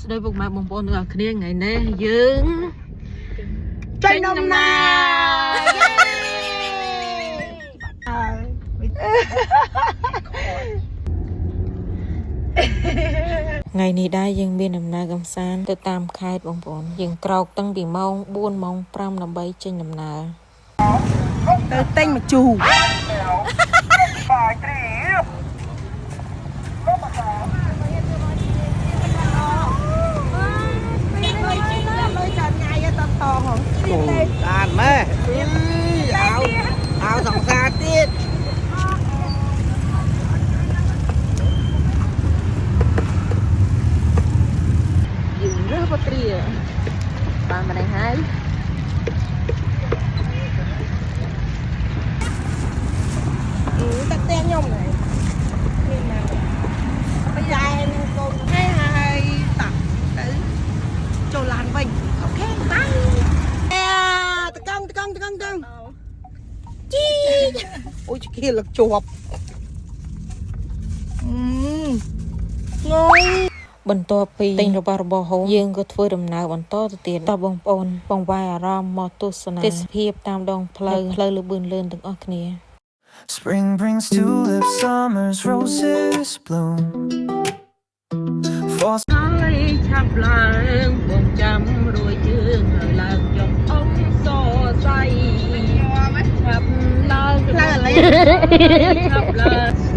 ស្ដីពុកម៉ែបងប្អូនទាំងអស់គ្នាថ្ងៃនេះយើងចេញដំណើរថ្ងៃនេះដែរយើងមានដំណើរកំសាន្តទៅតាមខេត្តបងប្អូនយើងក្រោកតាំងពីម៉ោង 4 ម៉ោង 5 ដើម្បីចេញដំណើរទៅទិញមកជូរបានម៉ែเอาสองซาទៀតយើងរើសបត្រាបានមកនេះហើយតាក់តែខ្ញុំហ្នឹងនេះមកបយ៉ានឹងកូនហើយតាក់ទៅចូលឡានវិញអូខេបាយតកង់ជីអូយគេលឹកជាប់ងយបន្ទាប់ពីទិញរបស់ហូបយើងក៏ធ្វើដំណើរបន្តទៅទៀតតបងប្អូនបងវាយអារម្មណ៍មកទស្សនាទេសភាពតាមដងផ្លូវលឿនទាំងអស់គ្នា Spring brings tulips, summer's roses bloom. For ហើយឆាប់ឡើងបងចាំរួយជើងហើយឡើងចុះអងសសៃឆាប់ឡើងផ្លូវអីឆាប់ឡើង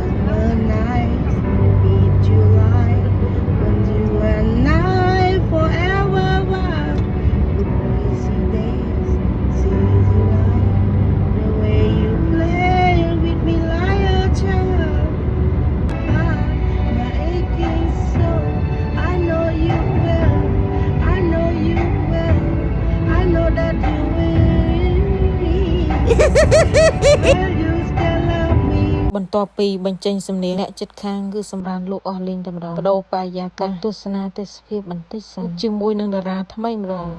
បន្ទាប់ពីបញ្ចេញសំនៀងអ្នកចិត្តខាងគឺសម្រាប់លោកអស់លេងតែម្ដងបដូរបរិយាកាសទស្សនាទេសភាពបន្តិចសិនជាមួយនឹងតារាថ្មីម្ដង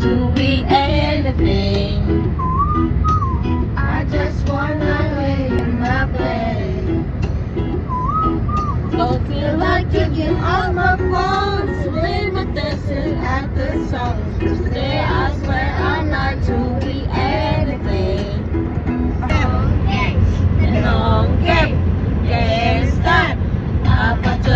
To be anything I just wanna lay in my bed Don't feel like taking all my phone to leave a dancing at the song Today I swear I'm not to be anything Long game, can't stop Apache,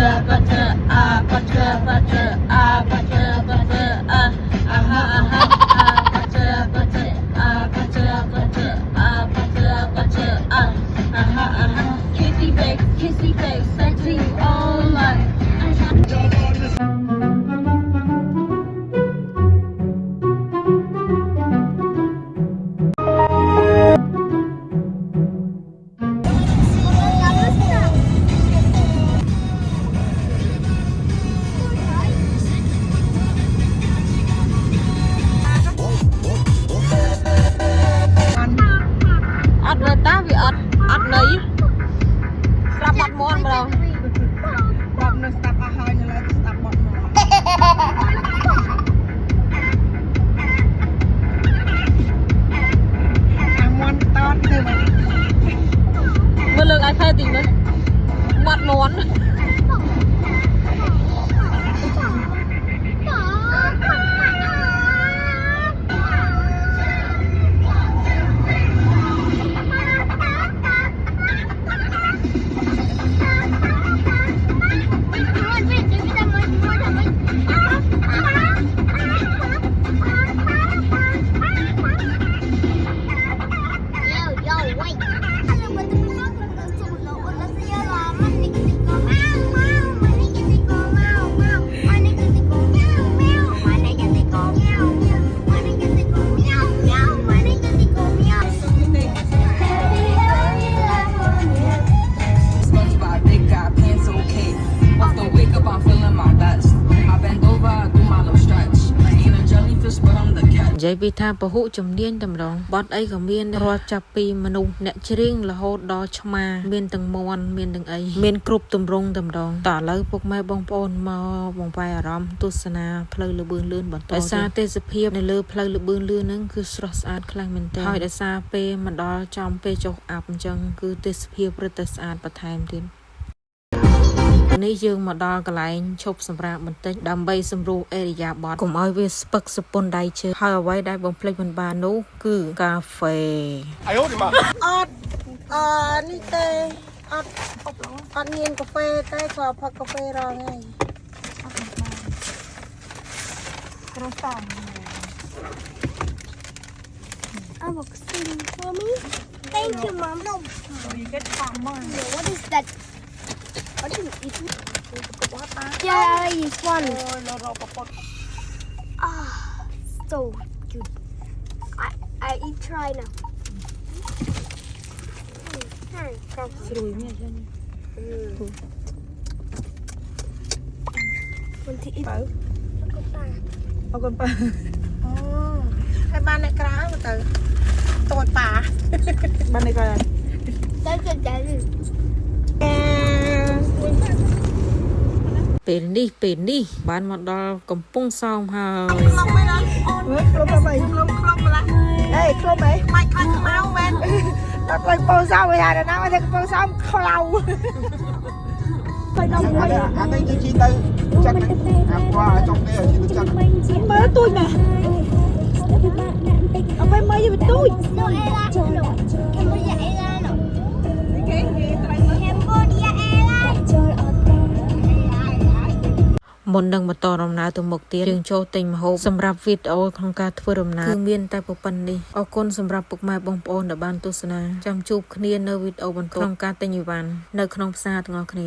Kissy face, sexy all night Ất rồi ta vì ất nấy Stop bọt môn mà đâu Bọt nó stop à hơi như là stop bọt môn Môn tốt thôi mà Vừa lương ai khai tình đấy Bọt môn និយាយពីថាពហុជំនាញតែម្ដងបត់អីក៏មានរាល់ចាប់ពីមនុស្សអ្នកច្រៀងរហូតដល់ឆ្មាមានទាំងមន់មានទាំងអីមានគ្រប់ទម្រង់តែម្ដងតឥឡូវពុកម៉ែបងប្អូនមកបងប្អូនអារម្មណ៍ទស្សនាផ្លូវលបឿនលឿនបន្តដោយសារទេសភាពនៅលើផ្លូវលបឿនលឿនហ្នឹងគឺស្រស់ស្អាតខ្លាំងមែនទែនហើយដោយសារពេលមកដល់ចំពេលចុះអាប់អញ្ចឹងគឺទេសភាពរឹតតែស្អាតបន្ថែមទៀតនេះយើងមកដល់កន្លែងឈប់សម្រាកបន្តិចដើម្បីសម្រួលអេរិយាបថកុំឲ្យវាស្ពឹកសពុនដៃជើងហើយអ្វីដែលបំភ្លេចមិនបាននោះគឺកាហ្វេ អត់នេះទេអត់មានកាហ្វេទេគ្រាន់ផឹកកាហ្វេរងហើយក្រុមតង់ I will sing for me. Thank you, Mom. No. So you get farmer. What is that? What do you eat? Yeah, I eat one. Ah, so good. I eat try now. Come. ស្រួយមែនចា៎ Want to eat? អរគុណប៉ាអូហើយបានអ្នកក្រៅមកទៅតូចប៉ាបានអ្នកក្រៅ That's a daddy. ពេលនេះបានមកដល់កំពង់សោមហើយ ខ្លុំមិនណាខ្លុំទៅខ្លុំម្ល៉េះហេខ្លុំហីម៉ាច់ខ្លាំងខ្មៅមែនដល់ទៅពោសោមហើយដល់ណាមកទៅពោសោមខ្លៅ anh ấy chỉ từ chân qua trong đây chỉ từ chânមើលទូចណាអត់មើលយីទូច No, Ella. No. Cambodia, Ella. No. Cambodia, Ella. មុននឹងបន្តដំណើរទៅមុខទៀតយើងចូលទិញម្ហូបសម្រាប់វីដេអូក្នុងការធ្វើដំណើរគឺមានតែប៉ុណ្្នេះអរគុណសម្រាប់ពុកម៉ែបងប្អូនដែលបានទស្សនាចាំជួបគ្នានៅវីដេអូបន្តក្នុងការទិញអីវ៉ាន់នៅក្នុងផ្សារទាំងអស់គ្នា